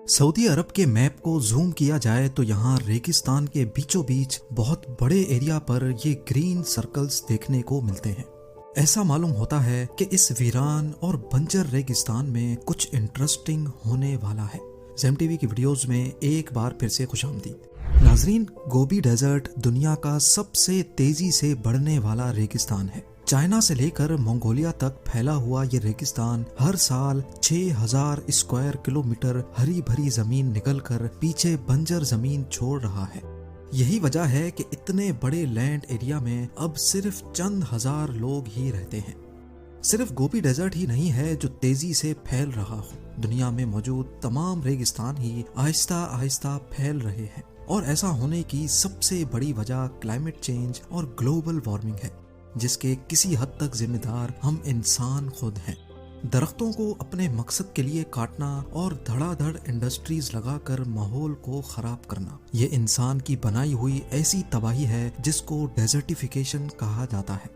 Saudi अरब के map को zoom किया जाए तो यहाँ रेगिस्तान के बीचों बीच बहुत बड़े एरिया पर ये ग्रीन सर्कल्स देखने को मिलते हैं। ऐसा मालूम होता है कि इस वीरान और बंजर रेगिस्तान में कुछ इंटरेस्टिंग होने वाला है। ज़ेम टीवी की वीडियोस में एक बार फिर से खुशामदीद। नाजरीन, गोबी डेजर्ट दुनिया का सबसे तेजी से बढ़ने वाला रेगिस्तान है। चाइना से लेकर मंगोलिया तक फैला हुआ ये रेगिस्तान हर साल 6000 स्क्वायर किलोमीटर हरी भरी जमीन निकलकर पीछे बंजर जमीन छोड़ रहा है। यही वजह है कि इतने बड़े लैंड एरिया में अब सिर्फ चंद हजार लोग ही रहते हैं। सिर्फ गोबी डेजर्ट ही नहीं है जो तेजी से फैल रहा हो, दुनिया में मौजूद तमाम रेगिस्तान ही आहिस्ता आहिस्ता फैल रहे हैं। और ऐसा होने की सबसे बड़ी वजह क्लाइमेट चेंज और ग्लोबल वार्मिंग है, जिसके किसी हद तक जिम्मेदार हम इंसान खुद हैं। दरख्तों को अपने मकसद के लिए काटना और धड़ाधड़ इंडस्ट्रीज लगाकर माहौल को खराब करना, ये इंसान की बनाई हुई ऐसी तबाही है जिसको डेजर्टिफिकेशन कहा जाता है।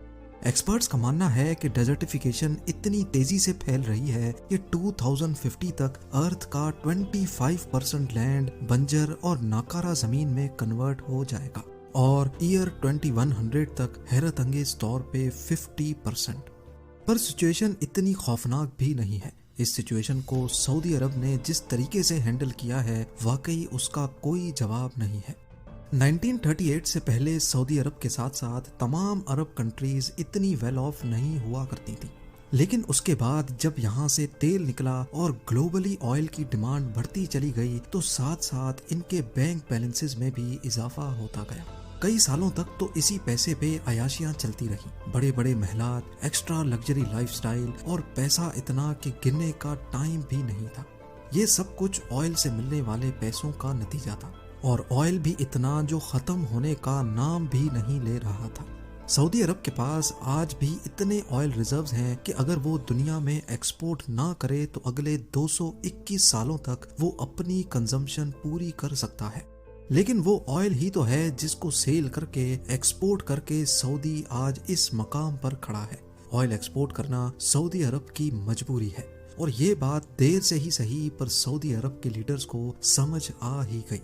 एक्सपर्ट्स का मानना है कि डेजर्टिफिकेशन इतनी तेजी से फैल रही है कि 2050 तक अर्थ का 25% लैंड बंजर और नाकारा जमीन में कन्वर्ट हो जाएगा और ईयर 2100 तक हैरत अंगेज तौर पे 50%। पर सिचुएशन इतनी खौफनाक भी नहीं है। इस सिचुएशन को सऊदी अरब ने जिस तरीके से हैंडल किया है, वाकई उसका कोई जवाब नहीं है। 1938 से पहले सऊदी अरब के साथ साथ तमाम अरब कंट्रीज इतनी वेल ऑफ नहीं हुआ करती थी, लेकिन उसके बाद जब यहाँ से तेल निकला और ग्लोबली ऑयल की डिमांड बढ़ती चली गई तो साथ साथ इनके बैंक बैलेंसेस में भी इजाफा होता गया। कई सालों तक तो इसी पैसे पे अयाशियां चलती रही। बड़े बड़े महलात, एक्स्ट्रा लग्जरी लाइफस्टाइल और पैसा इतना कि गिनने का टाइम भी नहीं था। ये सब कुछ ऑयल से मिलने वाले पैसों का नतीजा था, और ऑयल भी इतना जो खत्म होने का नाम भी नहीं ले रहा था। सऊदी अरब के पास आज भी इतने ऑयल रिजर्व्स हैं कि अगर वो दुनिया में एक्सपोर्ट ना करे तो अगले 221 सालों तक वो अपनी कंजम्पशन पूरी कर सकता है। लेकिन वो ऑयल ही तो है जिसको सेल करके, एक्सपोर्ट करके सऊदी आज इस मकाम पर खड़ा है। ऑयल एक्सपोर्ट करना सऊदी अरब की मजबूरी है, और ये बात देर से ही सही पर सऊदी अरब के लीडर्स को समझ आ ही गई।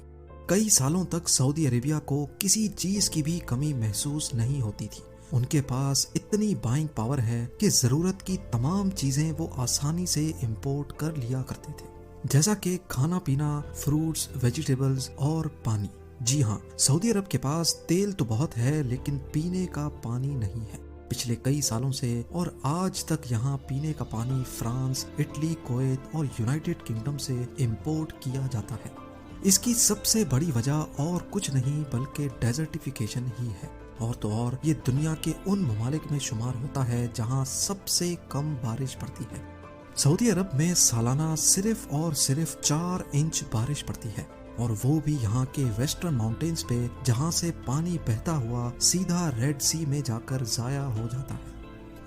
कई सालों तक सऊदी अरेबिया को किसी चीज की भी कमी महसूस नहीं होती थी। उनके पास इतनी बाइंग पावर है कि जरूरत की तमाम चीजें वो आसानी से इंपोर्ट कर लिया करते थे, जैसा कि खाना पीना, फ्रूट्स, वेजिटेबल्स और पानी। जी हाँ, सऊदी अरब के पास तेल तो बहुत है लेकिन पीने का पानी नहीं है। पिछले कई सालों से और आज तक यहाँ पीने का पानी फ्रांस, इटली, कुवैत और यूनाइटेड किंगडम से इंपोर्ट किया जाता है। इसकी सबसे बड़ी वजह और कुछ नहीं बल्कि डेजर्टिफिकेशन ही है। और तो और ये दुनिया के उन ममालिक में शुमार होता है जहाँ सबसे कम बारिश पड़ती है। सऊदी अरब में सालाना सिर्फ और सिर्फ 4 इंच बारिश पड़ती है, और वो भी यहाँ के वेस्टर्न माउंटेन्स पे, जहाँ से पानी बहता हुआ सीधा रेड सी में जाकर जाया हो जाता है।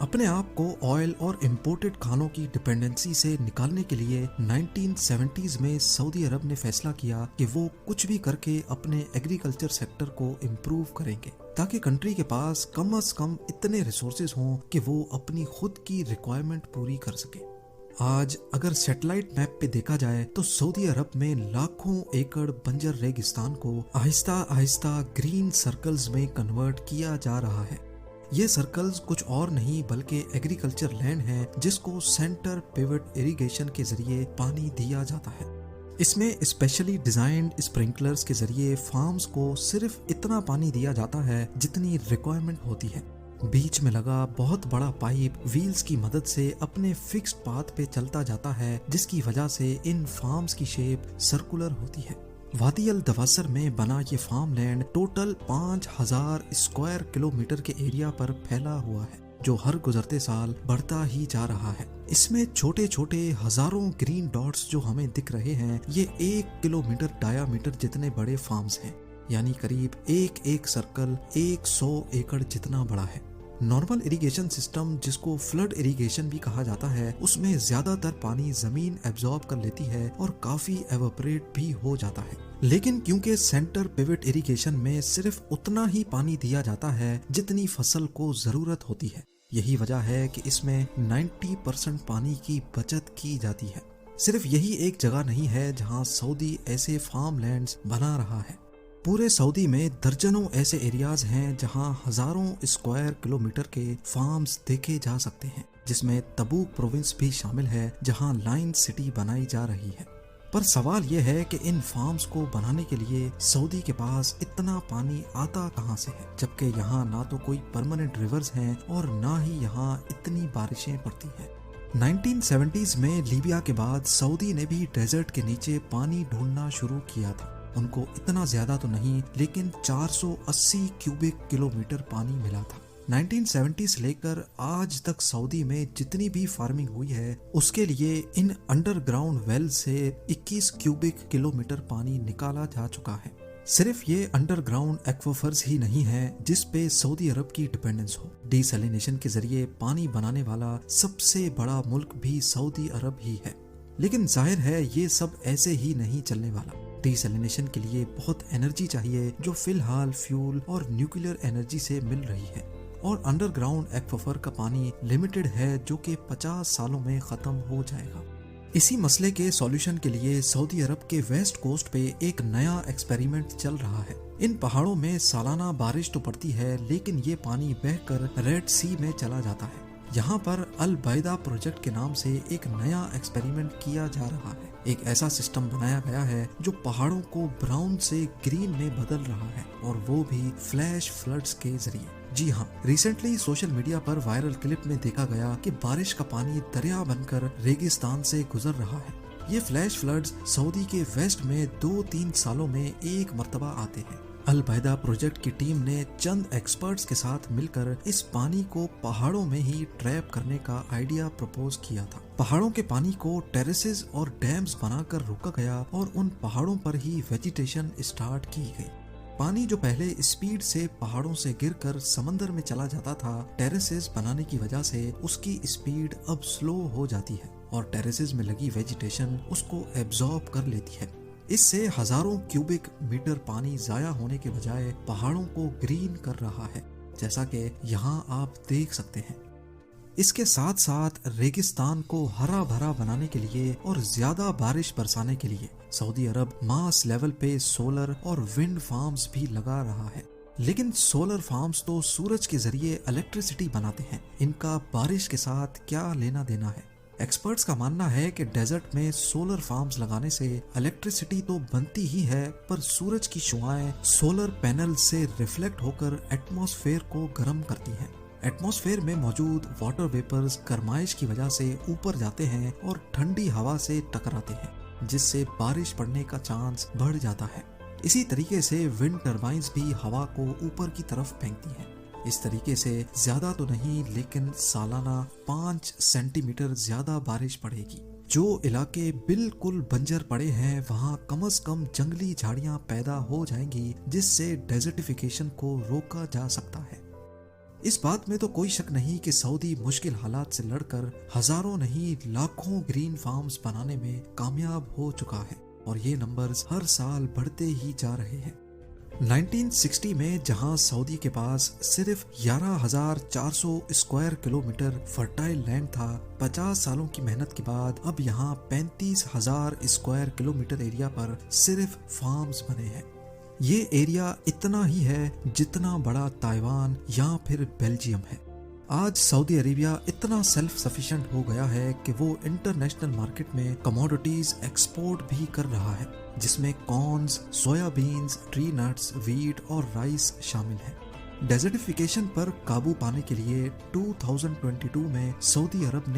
अपने आप को ऑयल और इम्पोर्टेड खानों की डिपेंडेंसी से निकालने के लिए 1970s में सऊदी अरब ने फैसला किया कि वो कुछ भी करके अपने एग्रीकल्चर सेक्टर को इम्प्रूव करेंगे, ताकि कंट्री के पास कम से कम इतने रिसोर्सेज हों कि वो अपनी खुद की रिक्वायरमेंट पूरी कर सके। आज अगर सैटेलाइट मैप पे देखा जाए तो सऊदी अरब में लाखों एकड़ बंजर रेगिस्तान को आहिस्ता आहिस्ता ग्रीन सर्कल्स में कन्वर्ट किया जा रहा है। ये सर्कल्स कुछ और नहीं बल्कि एग्रीकल्चर लैंड है जिसको सेंटर पिवट इरिगेशन के जरिए पानी दिया जाता है। इसमें स्पेशली डिजाइन्ड स्प्रिंकलर्स के जरिए फार्म्स को सिर्फ इतना पानी दिया जाता है जितनी रिक्वायरमेंट होती है। बीच में लगा बहुत बड़ा पाइप व्हील्स की मदद से अपने फिक्स्ड पाथ पे चलता जाता है, जिसकी वजह से इन फार्म्स की शेप सर्कुलर होती है। वादी अल दवासर में बना ये farm land total 5000 square kilometre के एरिया पर फैला हुआ है, जो हर गुजरते साल बढ़ता ही जा रहा है। इसमें छोटे छोटे हजारों ग्रीन डॉट्स जो हमें दिख रहे हैं, ये 1 किलोमीटर डायामीटर जितने बड़े फार्म्स हैं, यानी करीब एक सर्कल 100 एकड़ जितना बड़ा है। नॉर्मल इरिगेशन सिस्टम, जिसको फ्लड इरिगेशन भी कहा जाता है, उसमें ज्यादातर पानी जमीन एब्जॉर्ब कर लेती है और काफी एवापोरेट भी हो जाता है। लेकिन क्योंकि सेंटर पिवट इरिगेशन में सिर्फ उतना ही पानी दिया जाता है जितनी फसल को जरूरत होती है, यही वजह है कि इसमें 90% पानी की बचत की जाती है। صرف یہی ایک جگہ نہیں ہے جہاں سعودی ایسے فارم لینڈز بنا رہا ہے. پورے سعودی میں درجنوں ایسے ایریاز ہیں جہاں ہزاروں اسکوائر کلومیٹر کے فارمز دیکھے جا سکتے ہیں، جس میں تبوک پروونس بھی شامل ہے جہاں لائن سٹی بنائی جا رہی ہے. پر سوال یہ ہے کہ ان فارمز کو بنانے کے لیے سعودی کے پاس اتنا پانی آتا کہاں سے ہے، جبکہ یہاں نہ تو کوئی پرماننٹ ریورز ہیں اور نہ ہی یہاں اتنی بارشیں پڑتی ہیں. 1970s میں لیبیا کے بعد سعودی نے بھی ڈیزرٹ کے نیچے پانی ڈھونڈنا شروع کیا تھا. ان کو اتنا زیادہ تو نہیں، لیکن 480 کیوبک کلومیٹر پانی ملا تھا. 1970 سے لے کر آج تک سعودی میں جتنی بھی فارمنگ ہوئی ہے اس کے لیے ان انڈر گراؤنڈ ویل سے 21 کیوبک کلومیٹر پانی نکالا جا چکا ہے. صرف یہ انڈر گراؤنڈ ایکویفرز ہی نہیں ہے جس پہ سعودی عرب کی ڈیپینڈنس ہو. ڈی سیلینیشن کے ذریعے پانی بنانے والا سب سے بڑا ملک بھی سعودی عرب ہی ہے. لیکن ظاہر ہے یہ سب ایسے ہی نہیں چلنے والا. ڈی سیلینیشن کے لیے بہت انرجی چاہیے جو فی الحال فیول اور نیوکلیر انرجی سے مل رہی ہے، اور انڈر گراؤنڈ ایکویفر کا پانی لمیٹڈ ہے جو کہ 50 سالوں میں ختم ہو جائے گا. اسی مسئلے کے سولوشن کے لیے سعودی عرب کے ویسٹ کوسٹ پہ ایک نیا ایکسپیریمنٹ چل رہا ہے. ان پہاڑوں میں سالانہ بارش تو پڑتی ہے لیکن یہ پانی بہہ کر ریڈ سی میں چلا جاتا ہے. یہاں پر البیدہ پروجیکٹ کے نام سے ایک نیا ایکسپیریمنٹ کیا جا رہا ہے. ایک ایسا سسٹم بنایا گیا ہے جو پہاڑوں کو براؤن سے گرین میں بدل رہا ہے، اور وہ بھی فلیش فلڈز کے ذریعے. جی ہاں، ریسنٹلی سوشل میڈیا پر وائرل کلپ میں دیکھا گیا کہ بارش کا پانی دریا بن کر ریگستان سے گزر رہا ہے. یہ فلیش فلڈز سعودی کے ویسٹ میں 2-3 سالوں میں ایک مرتبہ آتے ہیں. البیدہ پروجیکٹ کی ٹیم نے چند ایکسپرٹس کے ساتھ مل کر اس پانی کو پہاڑوں میں ہی ٹریپ کرنے کا آئیڈیا پروپوز کیا تھا. پہاڑوں کے پانی کو ٹیریسز اور ڈیمز بنا کر روکا گیا اور ان پہاڑوں پر ہی ویجیٹیشن اسٹارٹ کی گئی. پانی جو پہلے اسپیڈ سے پہاڑوں سے گر کر سمندر میں چلا جاتا تھا، ٹیریسز بنانے کی وجہ سے اس کی اسپیڈ اب سلو ہو جاتی ہے اور ٹیریسز میں لگی ویجیٹیشن اس کو ایبزارب کر لیتی ہے. اس سے ہزاروں کیوبک میٹر پانی ضائع ہونے کے بجائے پہاڑوں کو گرین کر رہا ہے، جیسا کہ یہاں آپ دیکھ سکتے ہیں. اس کے ساتھ ساتھ ریگستان کو ہرا بھرا بنانے کے لیے اور زیادہ بارش برسانے کے لیے سعودی عرب ماس لیول پہ سولر اور ونڈ فارمز بھی لگا رہا ہے. لیکن سولر فارمز تو سورج کے ذریعے الیکٹریسٹی بناتے ہیں، ان کا بارش کے ساتھ کیا لینا دینا ہے؟ ایکسپرٹس کا ماننا ہے کہ ڈیزرٹ میں سولر فارمز لگانے سے الیکٹریسٹی تو بنتی ہی ہے، پر سورج کی شعاعیں سولر پینل سے ریفلیکٹ ہو کر ایٹماسفیئر کو گرم کرتی ہیں. ایٹماسفیئر میں موجود واٹر ویپرز گرمائش کی وجہ سے اوپر جاتے ہیں اور ٹھنڈی ہوا سے ٹکراتے ہیں، جس سے بارش پڑنے کا چانس بڑھ جاتا ہے. اسی طریقے سے ونڈ ٹربائنز بھی ہوا کو اوپر کی طرف پھینکتی ہیں. اس طریقے سے زیادہ تو نہیں لیکن سالانہ 5 سینٹی میٹر زیادہ بارش پڑے گی. جو علاقے بالکل بنجر پڑے ہیں وہاں کم از کم جنگلی جھاڑیاں پیدا ہو جائیں گی، جس سے ڈیزرٹیفیکیشن کو روکا جا سکتا ہے. اس بات میں تو کوئی شک نہیں کہ سعودی مشکل حالات سے لڑ کر ہزاروں نہیں لاکھوں گرین فارمز بنانے میں کامیاب ہو چکا ہے، اور یہ نمبرز ہر سال بڑھتے ہی جا رہے ہیں. 1960 میں جہاں سعودی کے پاس صرف 11,400 اسکوائر کلومیٹر فرٹائل لینڈ تھا، 50 سالوں کی محنت کے بعد اب یہاں 35,000 اسکوائر کلومیٹر ایریا پر صرف فارمز بنے ہیں. یہ ایریا اتنا ہی ہے جتنا بڑا تائیوان یا پھر بیلجیم ہے. آج سعودی عربیہ اتنا سیلف سفیشینٹ ہو گیا ہے کہ وہ انٹرنیشنل مارکیٹ میں کموڈیٹیز ایکسپورٹ بھی کر رہا ہے، جس میں کارنز، سویا بینز، ٹری نٹس، ویٹ اور رائس شامل ہیں. ڈیزرٹیفیکیشن پر قابو پانے کے لیے 2022 میں سعودی عرب نے